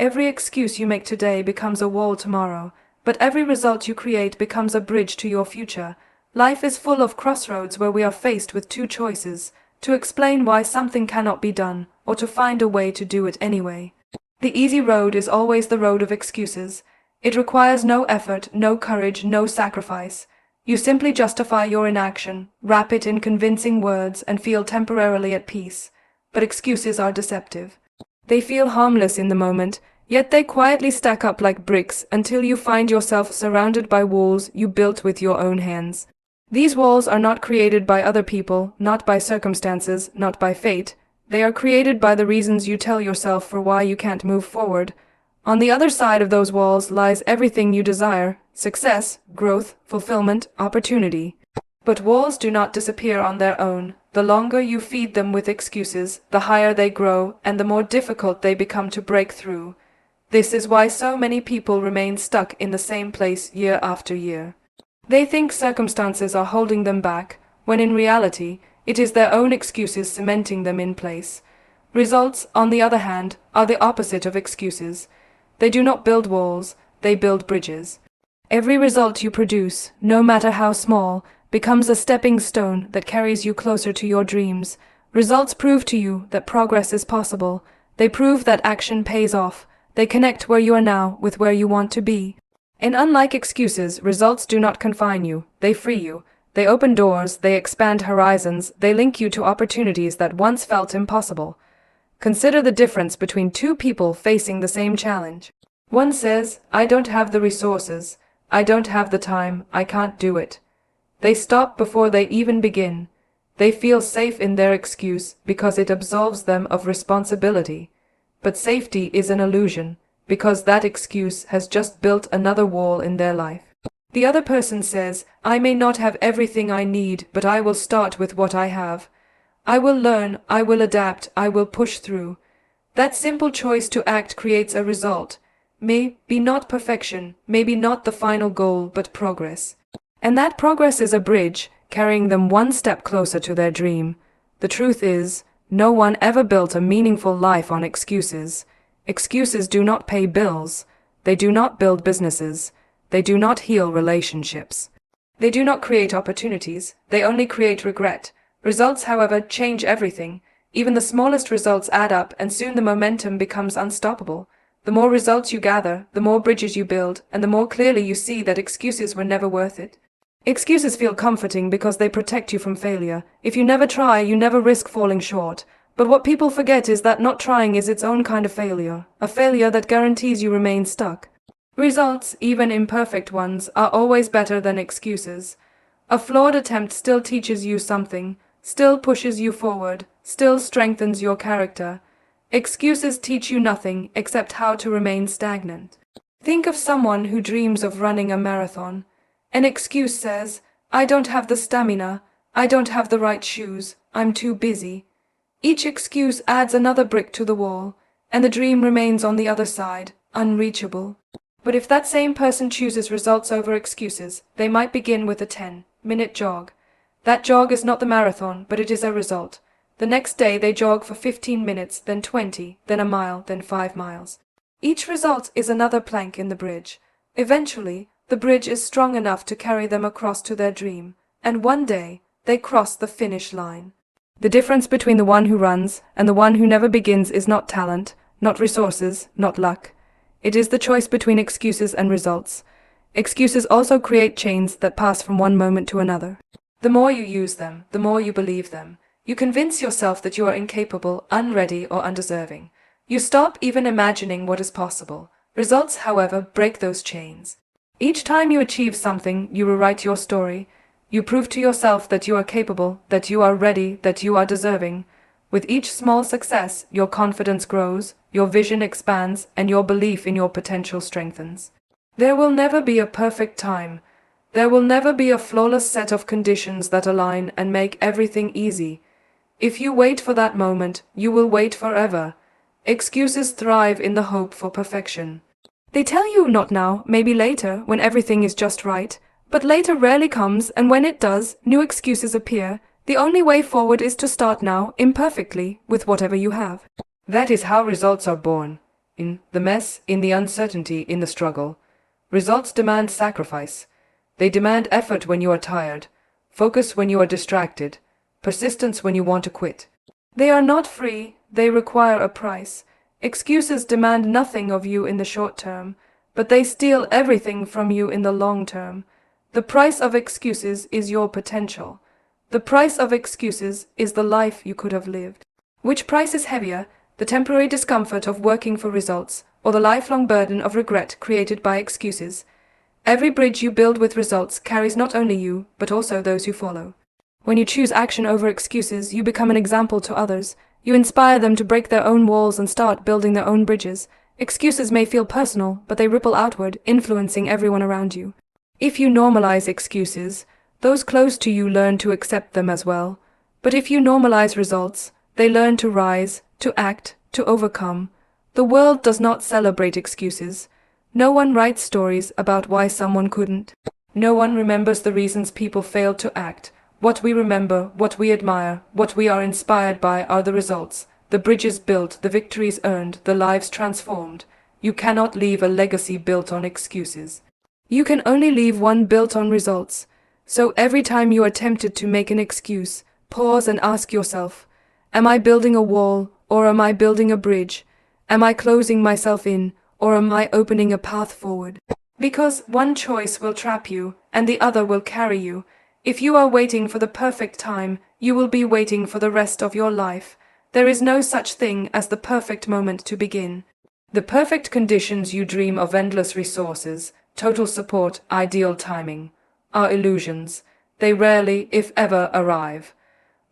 Every excuse you make today becomes a wall tomorrow, but every result you create becomes a bridge to your future. Life is full of crossroads where we are faced with two choices: to explain why something cannot be done, or to find a way to do it anyway. The easy road is always the road of excuses. It requires no effort, no courage, no sacrifice. You simply justify your inaction, wrap it in convincing words, and feel temporarily at peace. But excuses are deceptive. They feel harmless in the moment, yet they quietly stack up like bricks until you find yourself surrounded by walls you built with your own hands. These walls are not created by other people, not by circumstances, not by fate. They are created by the reasons you tell yourself for why you can't move forward. On the other side of those walls lies everything you desire: success, growth, fulfillment, opportunity. But walls do not disappear on their own. The longer you feed them with excuses, the higher they grow and the more difficult they become to break through. This is why so many people remain stuck in the same place year after year. They think circumstances are holding them back, when in reality, it is their own excuses cementing them in place. Results, on the other hand, are the opposite of excuses. They do not build walls, they build bridges. Every result you produce, no matter how small, becomes a stepping stone that carries you closer to your dreams. Results prove to you that progress is possible. They prove that action pays off. They connect where you are now with where you want to be. And unlike excuses, results do not confine you, they free you. They open doors, they expand horizons, they link you to opportunities that once felt impossible. Consider the difference between two people facing the same challenge. One says, "I don't have the resources, I don't have the time, I can't do it." They stop before they even begin. They feel safe in their excuse because it absolves them of responsibility. But safety is an illusion, because that excuse has just built another wall in their life. The other person says, "I may not have everything I need, but I will start with what I have. I will learn, I will adapt, I will push through." That simple choice to act creates a result. Maybe not perfection, maybe not the final goal, but progress. And that progress is a bridge, carrying them one step closer to their dream. The truth is, no one ever built a meaningful life on excuses. Excuses do not pay bills. They do not build businesses. They do not heal relationships. They do not create opportunities. They only create regret. Results, however, change everything. Even the smallest results add up, and soon the momentum becomes unstoppable. The more results you gather, the more bridges you build, and the more clearly you see that excuses were never worth it. Excuses feel comforting because they protect you from failure. If you never try, you never risk falling short. But what people forget is that not trying is its own kind of failure, a failure that guarantees you remain stuck. Results, even imperfect ones, are always better than excuses. A flawed attempt still teaches you something, still pushes you forward, still strengthens your character. Excuses teach you nothing except how to remain stagnant. Think of someone who dreams of running a marathon. An excuse says, "I don't have the stamina, I don't have the right shoes, I'm too busy." Each excuse adds another brick to the wall, and the dream remains on the other side, unreachable. But if that same person chooses results over excuses, they might begin with a 10-minute jog. That jog is not the marathon, but it is a result. The next day they jog for 15 minutes, then 20, then a mile, then 5 miles. Each result is another plank in the bridge. Eventually, the bridge is strong enough to carry them across to their dream, and one day, they cross the finish line. The difference between the one who runs and the one who never begins is not talent, not resources, not luck. It is the choice between excuses and results. Excuses also create chains that pass from one moment to another. The more you use them, the more you believe them. You convince yourself that you are incapable, unready, or undeserving. You stop even imagining what is possible. Results, however, break those chains. Each time you achieve something, you rewrite your story. You prove to yourself that you are capable, that you are ready, that you are deserving. With each small success, your confidence grows, your vision expands, and your belief in your potential strengthens. There will never be a perfect time. There will never be a flawless set of conditions that align and make everything easy. If you wait for that moment, you will wait forever. Excuses thrive in the hope for perfection. They tell you not now, maybe later, when everything is just right. But later rarely comes, and when it does, new excuses appear. The only way forward is to start now, imperfectly, with whatever you have. That is how results are born. in the mess, in the uncertainty, in the struggle. Results demand sacrifice. They demand effort when you are tired, focus when you are distracted, persistence when you want to quit. They are not free, they require a price. Excuses demand nothing of you in the short term, but they steal everything from you in the long term. The price of excuses is your potential. The price of excuses is the life you could have lived. Which price is heavier, the temporary discomfort of working for results, or the lifelong burden of regret created by excuses? Every bridge you build with results carries not only you, but also those who follow. When you choose action over excuses, you become an example to others. You inspire them to break their own walls and start building their own bridges. Excuses may feel personal, but they ripple outward, influencing everyone around you. If you normalize excuses, those close to you learn to accept them as well. But if you normalize results, they learn to rise, to act, to overcome. The world does not celebrate excuses. No one writes stories about why someone couldn't. No one remembers the reasons people failed to act. What we remember, what we admire, what we are inspired by are the results, the bridges built, the victories earned, the lives transformed. You cannot leave a legacy built on excuses. You can only leave one built on results. So every time you are tempted to make an excuse, pause and ask yourself, am I building a wall, or am I building a bridge? Am I closing myself in, or am I opening a path forward? Because one choice will trap you, and the other will carry you. If you are waiting for the perfect time, you will be waiting for the rest of your life. There is no such thing as the perfect moment to begin. The perfect conditions you dream of, endless resources, total support, ideal timing, are illusions. They rarely, if ever, arrive.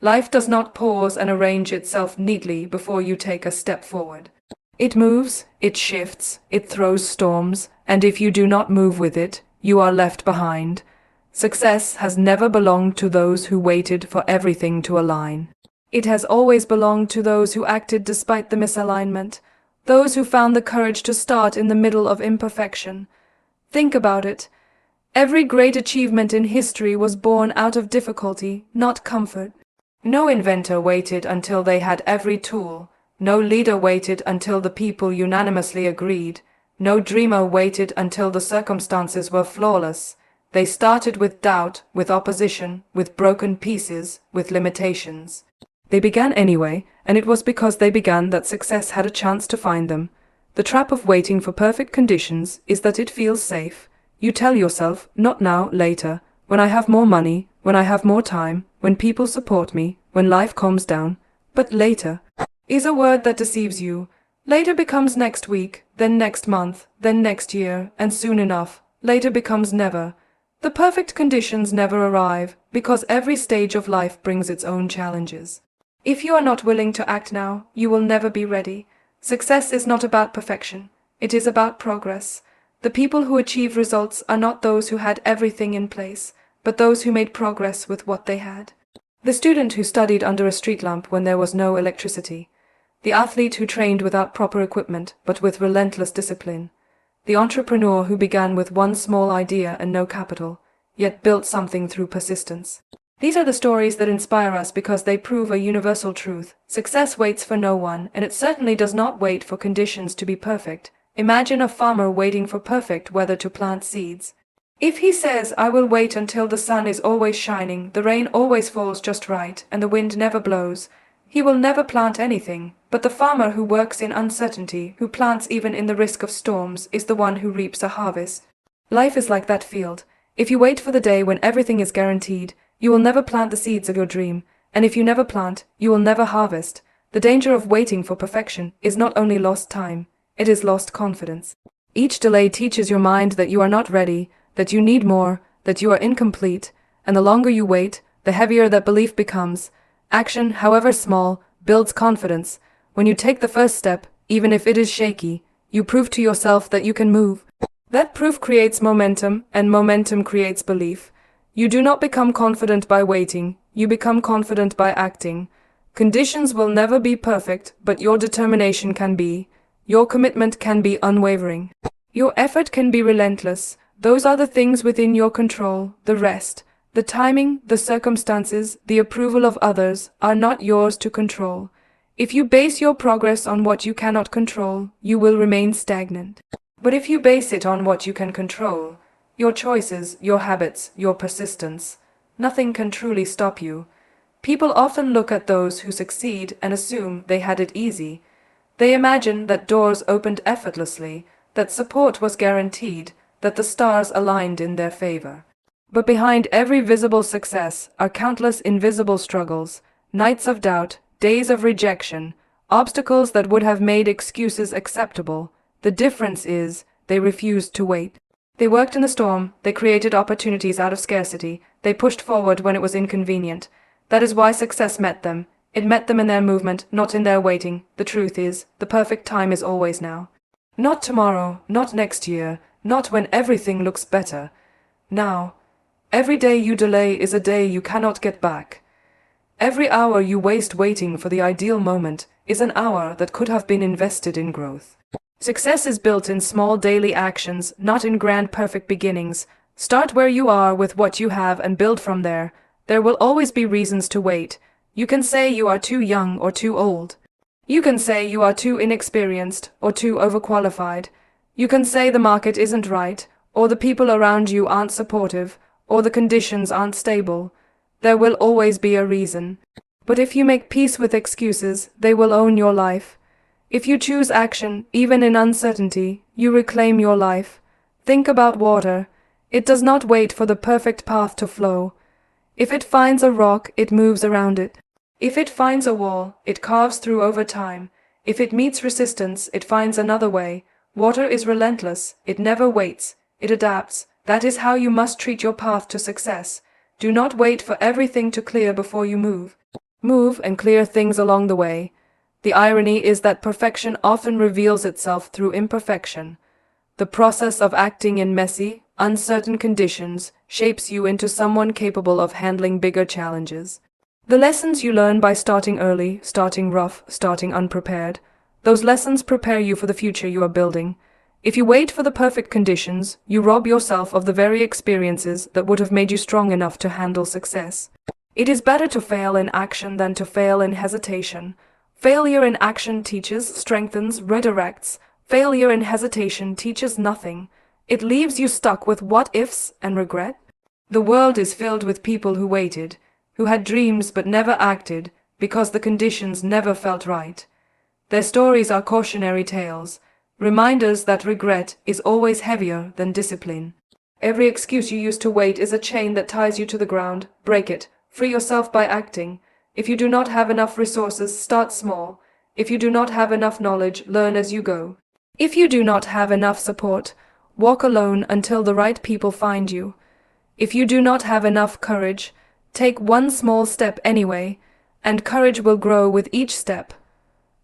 Life does not pause and arrange itself neatly before you take a step forward. It moves, it shifts, it throws storms, and if you do not move with it, you are left behind. Success has never belonged to those who waited for everything to align. It has always belonged to those who acted despite the misalignment, those who found the courage to start in the middle of imperfection. Think about it. Every great achievement in history was born out of difficulty, not comfort. No inventor waited until they had every tool. No leader waited until the people unanimously agreed. No dreamer waited until the circumstances were flawless. They started with doubt, with opposition, with broken pieces, with limitations. They began anyway, and it was because they began that success had a chance to find them. The trap of waiting for perfect conditions is that it feels safe. You tell yourself, not now, later, when I have more money, when I have more time, when people support me, when life calms down. But later is a word that deceives you. Later becomes next week, then next month, then next year, and soon enough, later becomes never. The perfect conditions never arrive, because every stage of life brings its own challenges. If you are not willing to act now, you will never be ready. Success is not about perfection. It is about progress. The people who achieve results are not those who had everything in place, but those who made progress with what they had. The student who studied under a street lamp when there was no electricity. The athlete who trained without proper equipment, but with relentless discipline. The entrepreneur who began with one small idea and no capital, yet built something through persistence. These are the stories that inspire us because they prove a universal truth. Success waits for no one, and it certainly does not wait for conditions to be perfect. Imagine a farmer waiting for perfect weather to plant seeds. If he says, I will wait until the sun is always shining, the rain always falls just right, and the wind never blows, he will never plant anything. But the farmer who works in uncertainty, who plants even in the risk of storms, is the one who reaps a harvest. Life is like that field. If you wait for the day when everything is guaranteed, you will never plant the seeds of your dream, and if you never plant, you will never harvest. The danger of waiting for perfection is not only lost time, it is lost confidence. Each delay teaches your mind that you are not ready, that you need more, that you are incomplete, and the longer you wait, the heavier that belief becomes. Action, however small, builds confidence. When you take the first step, even if it is shaky, you prove to yourself that you can move. That proof creates momentum, and momentum creates belief. You do not become confident by waiting, you become confident by acting. Conditions will never be perfect, but your determination can be. Your commitment can be unwavering. Your effort can be relentless. Those are the things within your control. The rest, the timing, the circumstances, the approval of others, are not yours to control. If you base your progress on what you cannot control, you will remain stagnant. But if you base it on what you can control, your choices, your habits, your persistence, nothing can truly stop you. People often look at those who succeed and assume they had it easy. They imagine that doors opened effortlessly, that support was guaranteed, that the stars aligned in their favor. But behind every visible success are countless invisible struggles, nights of doubt, days of rejection, obstacles that would have made excuses acceptable. The difference is, they refused to wait. They worked in the storm, they created opportunities out of scarcity, they pushed forward when it was inconvenient. That is why success met them. It met them in their movement, not in their waiting. The truth is, the perfect time is always now. Not tomorrow, not next year, not when everything looks better. Now. Every day you delay is a day you cannot get back. Every hour you waste waiting for the ideal moment is an hour that could have been invested in growth. Success is built in small daily actions, not in grand perfect beginnings. Start where you are with what you have and build from there. There will always be reasons to wait. You can say you are too young or too old. You can say you are too inexperienced or too overqualified. You can say the market isn't right, or the people around you aren't supportive, or the conditions aren't stable. There will always be a reason. But if you make peace with excuses, they will own your life. If you choose action, even in uncertainty, you reclaim your life. Think about water. It does not wait for the perfect path to flow. If it finds a rock, it moves around it. If it finds a wall, it carves through over time. If it meets resistance, it finds another way. Water is relentless. It never waits. It adapts. That is how you must treat your path to success. Do not wait for everything to clear before you move. Move and clear things along the way. The irony is that perfection often reveals itself through imperfection. The process of acting in messy, uncertain conditions shapes you into someone capable of handling bigger challenges. The lessons you learn by starting early, starting rough, starting unprepared, those lessons prepare you for the future you are building. If you wait for the perfect conditions, you rob yourself of the very experiences that would have made you strong enough to handle success. It is better to fail in action than to fail in hesitation. Failure in action teaches, strengthens, redirects. Failure in hesitation teaches nothing. It leaves you stuck with what-ifs and regret. The world is filled with people who waited, who had dreams but never acted because the conditions never felt right. Their stories are cautionary tales, reminders that regret is always heavier than discipline. Every excuse you use to wait is a chain that ties you to the ground. Break it. Free yourself by acting. If you do not have enough resources, start small. If you do not have enough knowledge, learn as you go. If you do not have enough support, walk alone until the right people find you. If you do not have enough courage, take one small step anyway, and courage will grow with each step.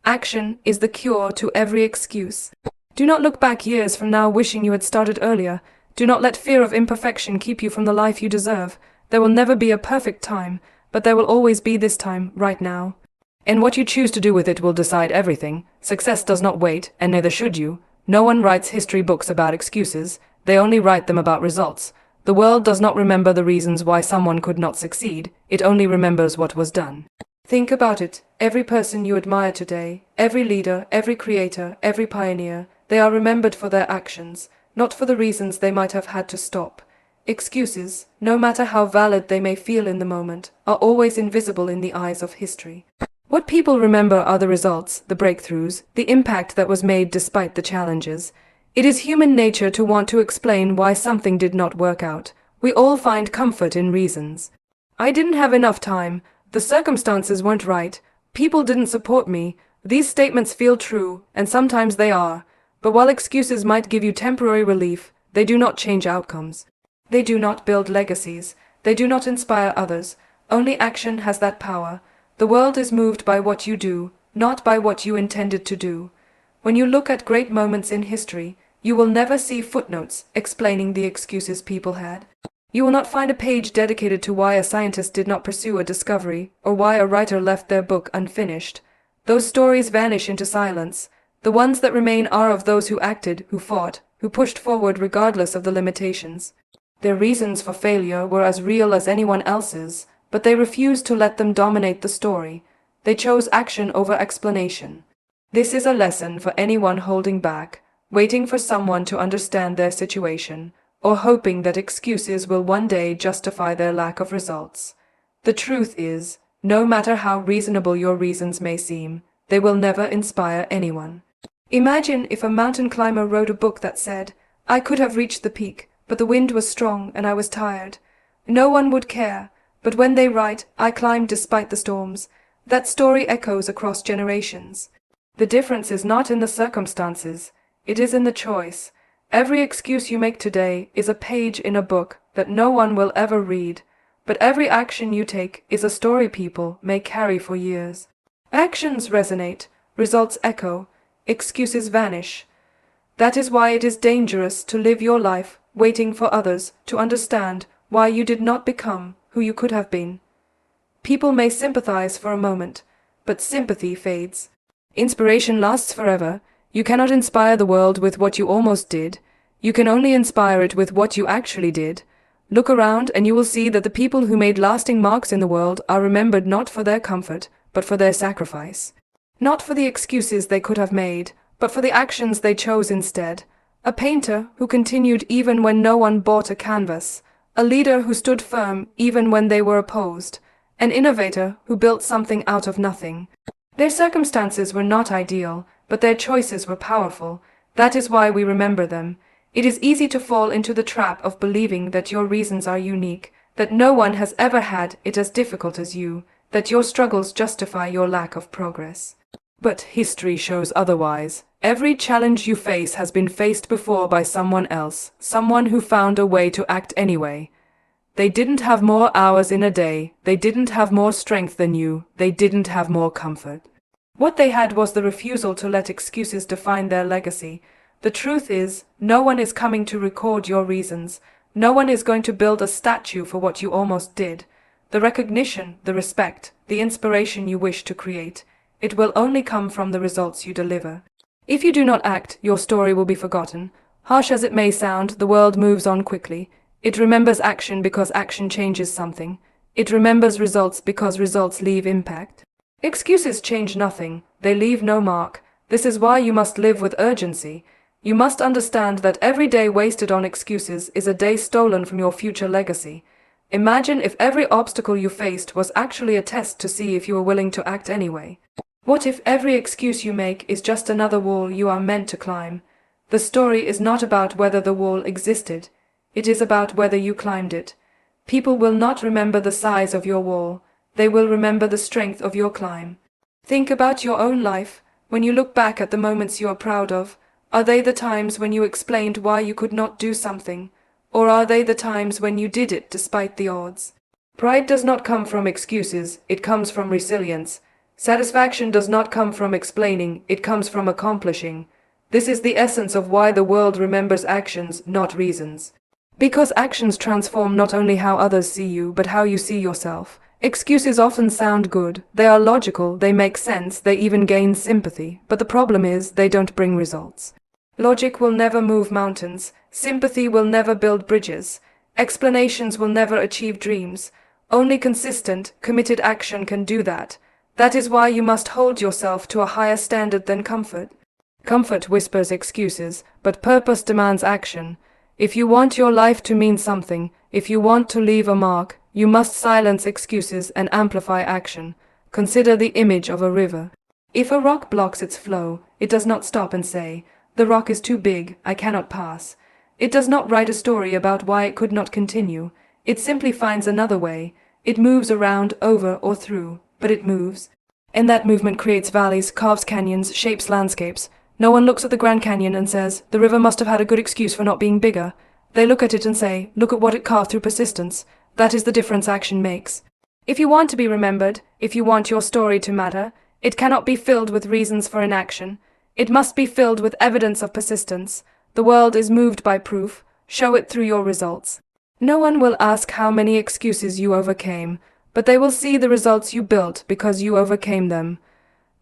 Action is the cure to every excuse. Do not look back years from now wishing you had started earlier. Do not let fear of imperfection keep you from the life you deserve. There will never be a perfect time, but there will always be this time, right now. And what you choose to do with it will decide everything. Success does not wait, and neither should you. No one writes history books about excuses. They only write them about results. The world does not remember the reasons why someone could not succeed. It only remembers what was done. Think about it. Every person you admire today, every leader, every creator, every pioneer, they are remembered for their actions, not for the reasons they might have had to stop. Excuses, no matter how valid they may feel in the moment, are always invisible in the eyes of history. What people remember are the results, the breakthroughs, the impact that was made despite the challenges. It is human nature to want to explain why something did not work out. We all find comfort in reasons. I didn't have enough time. The circumstances weren't right. People didn't support me. These statements feel true, and sometimes they are. But while excuses might give you temporary relief, they do not change outcomes. They do not build legacies. They do not inspire others. Only action has that power. The world is moved by what you do, not by what you intended to do. When you look at great moments in history, you will never see footnotes explaining the excuses people had. You will not find a page dedicated to why a scientist did not pursue a discovery, or why a writer left their book unfinished. Those stories vanish into silence. The ones that remain are of those who acted, who fought, who pushed forward regardless of the limitations. Their reasons for failure were as real as anyone else's, but they refused to let them dominate the story. They chose action over explanation. This is a lesson for anyone holding back, waiting for someone to understand their situation, or hoping that excuses will one day justify their lack of results. The truth is, no matter how reasonable your reasons may seem, they will never inspire anyone. Imagine if a mountain climber wrote a book that said, "I could have reached the peak, but the wind was strong and I was tired." No one would care, but when they write, "I climbed despite the storms," that story echoes across generations. The difference is not in the circumstances, it is in the choice. Every excuse you make today is a page in a book that no one will ever read, but every action you take is a story people may carry for years. Actions resonate, results echo, excuses vanish. That is why it is dangerous to live your life waiting for others to understand why you did not become who you could have been. People may sympathize for a moment, but sympathy fades. Inspiration lasts forever. You cannot inspire the world with what you almost did. You can only inspire it with what you actually did. Look around and you will see that the people who made lasting marks in the world are remembered not for their comfort, but for their sacrifice. Not for the excuses they could have made, but for the actions they chose instead. A painter who continued even when no one bought a canvas. A leader who stood firm even when they were opposed. An innovator who built something out of nothing. Their circumstances were not ideal, but their choices were powerful. That is why we remember them. It is easy to fall into the trap of believing that your reasons are unique, that no one has ever had it as difficult as you, that your struggles justify your lack of progress. But history shows otherwise. Every challenge you face has been faced before by someone else, someone who found a way to act anyway. They didn't have more hours in a day, they didn't have more strength than you, they didn't have more comfort. What they had was the refusal to let excuses define their legacy. The truth is, no one is coming to record your reasons. No one is going to build a statue for what you almost did. The recognition, the respect, the inspiration you wish to create, it will only come from the results you deliver. If you do not act, your story will be forgotten. Harsh as it may sound, the world moves on quickly. It remembers action because action changes something. It remembers results because results leave impact. Excuses change nothing. They leave no mark. This is why you must live with urgency. You must understand that every day wasted on excuses is a day stolen from your future legacy. Imagine if every obstacle you faced was actually a test to see if you were willing to act anyway. What if every excuse you make is just another wall you are meant to climb? The story is not about whether the wall existed. It is about whether you climbed it. People will not remember the size of your wall. They will remember the strength of your climb. Think about your own life. When you look back at the moments you are proud of, are they the times when you explained why you could not do something? Or are they the times when you did it despite the odds? Pride does not come from excuses, it comes from resilience. Satisfaction does not come from explaining, it comes from accomplishing. This is the essence of why the world remembers actions, not reasons. Because actions transform not only how others see you, but how you see yourself. Excuses often sound good, they are logical, they make sense, they even gain sympathy, but the problem is they don't bring results. Logic will never move mountains, sympathy will never build bridges, explanations will never achieve dreams. Only consistent, committed action can do that. That is why you must hold yourself to a higher standard than comfort. Comfort whispers excuses, but purpose demands action. If you want your life to mean something, if you want to leave a mark, you must silence excuses and amplify action. Consider the image of a river. If a rock blocks its flow, it does not stop and say, "The rock is too big, I cannot pass." It does not write a story about why it could not continue. It simply finds another way. It moves around, over, or through, but it moves. And that movement creates valleys, carves canyons, shapes landscapes. No one looks at the Grand Canyon and says, "The river must have had a good excuse for not being bigger." They look at it and say, "Look at what it carved through persistence." That is the difference action makes. If you want to be remembered, if you want your story to matter, it cannot be filled with reasons for inaction. It must be filled with evidence of persistence. The world is moved by proof. Show it through your results. No one will ask how many excuses you overcame, but they will see the results you built because you overcame them.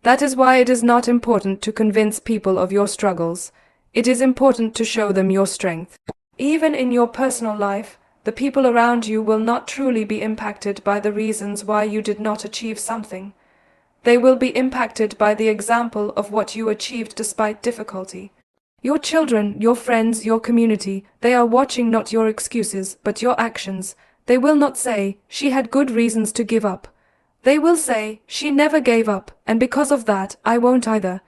That is why it is not important to convince people of your struggles. It is important to show them your strength. Even in your personal life, the people around you will not truly be impacted by the reasons why you did not achieve something. They will be impacted by the example of what you achieved despite difficulty. Your children, your friends, your community, they are watching not your excuses, but your actions. They will not say, "She had good reasons to give up." They will say, "She never gave up, and because of that, I won't either."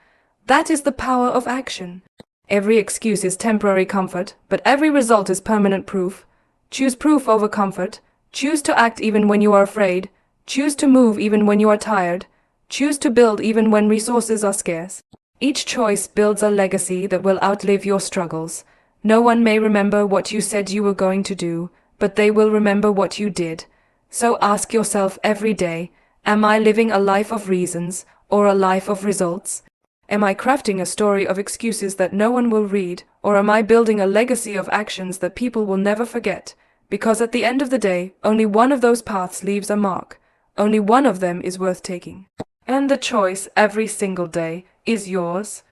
That is the power of action. Every excuse is temporary comfort, but every result is permanent proof. Choose proof over comfort. Choose to act even when you are afraid. Choose to move even when you are tired. Choose to build even when resources are scarce. Each choice builds a legacy that will outlive your struggles. No one may remember what you said you were going to do, but they will remember what you did. So ask yourself every day, am I living a life of reasons or a life of results? Am I crafting a story of excuses that no one will read, or am I building a legacy of actions that people will never forget? Because at the end of the day, only one of those paths leaves a mark. Only one of them is worth taking. And the choice every single day is yours.